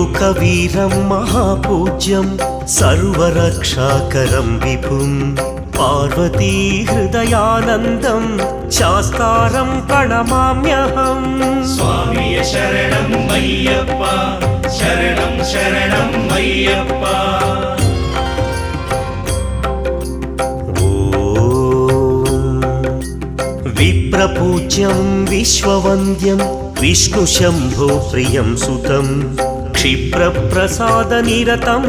लोकवीरं महापूज्यं सर्वरक्षाकरं विभुं पार्वती हृदयानन्दं शास्तारं प्रणमाम्यहम्। स्वामी शरणं मय्यप्पा, शरणं शरणं मय्यप्पा। विप्रपूज्यं विश्ववन्द्यं विष्णुशम्भो प्रियं सुतं क्षिप्रप्रसादनिरतं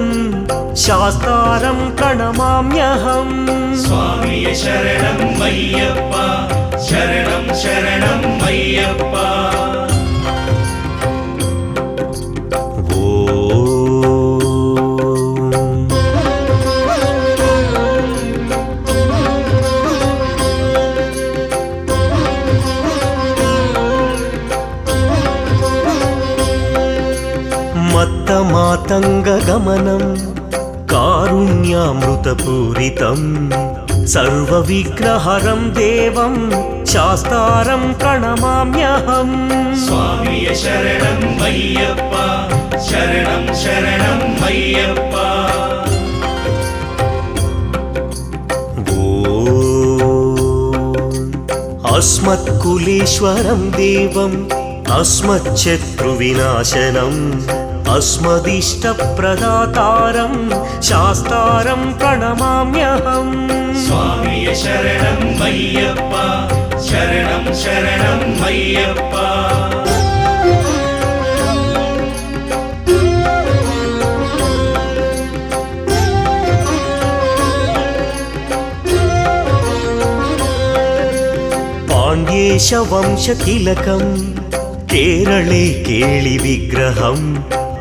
शास्तारं प्रणमाम्यहम्। स्वामी शरणं मय्यप्पा, शरणं शरणं मय्यप्पा। मत्तमातङ्गगमनं कारुण्यामृतपूरितं सर्वविघ्नहरं देवं शास्तारं प्रणमाम्यहम्। स्वामी शरणं मय्यप्पा, शरणं शरणं मय्यप्पा। अस्मत्कुलेश्वरं देवम् अस्मच्छत्रुविनाशनम् अस्मदिष्टप्रदातारं शास्तारं प्रणमाम्यहम्। स्वामी शरणं मय्यप्पा, शरणं शरणं मय्यप्पा। पाण्ड्येशवंशतिलकं केरळे केळिविग्रहम्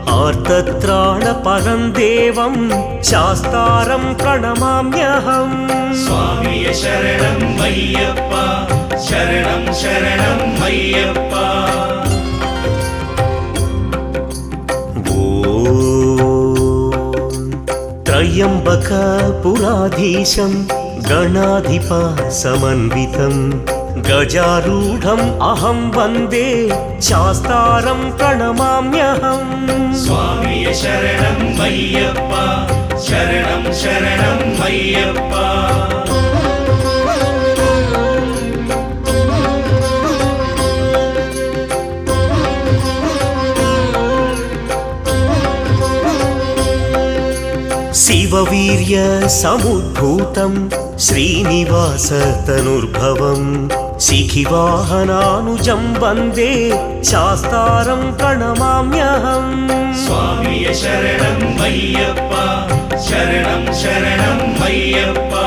आर्तत्राणपरं देवं शास्तारं प्रणमाम्यहम्। स्वामी शरणं मय्यप्पा, शरणं शरणं मय्यप्पा। त्र्यम्बकपुराधीशं गणाधिपा समन्वितं गजारूढम् अहं वन्दे शास्तारं प्रणमाम्यहम्। स्वामी शरणं मय्यप्पा, शरणं शरणं मय्यप्पा। शिववीर्य समुद्भूतं श्रीनिवासतनुर्भवं शिखिवाहनानुजं वन्दे शास्तारं प्रणमाम्यहम्। स्वामी शरणं मय्यप्पा, शरणं शरणं मय्यप्पा।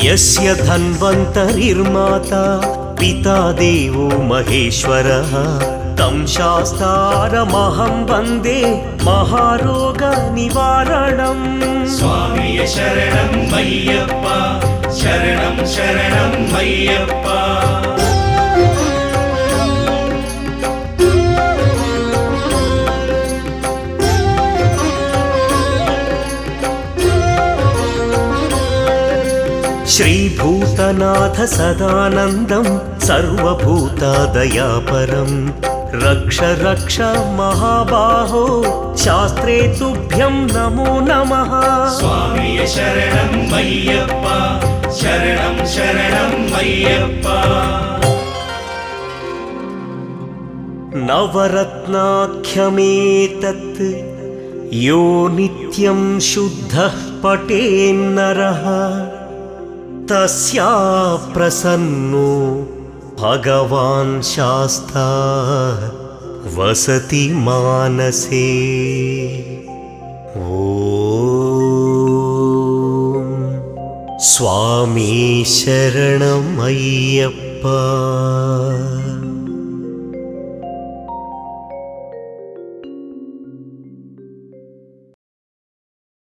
यस्य धन्वन्तरिर्माता पिता देवो महेश्वरः तं शास्तारमहं वन्दे महारोगनिवारणम्। स्वामी शरणं मय्यप्पा, शरणं शरणं मय्यप्पा। श्रीभूतनाथ सदानन्दं सर्वभूतादयापरं रक्ष रक्ष महाबाहो शास्त्रे तुभ्यं नमो नमः। स्वामी शरणं मय्यप्पा, शरणं शरणं मय्यप्पा। नवरत्नाख्यमेतत् यो नित्यं शुद्धः पठेन्नरः तस्या प्रसन्नो भगवान् शास्ता वसति मानसे। ॐ स्वामी शरणमय्यप्पा।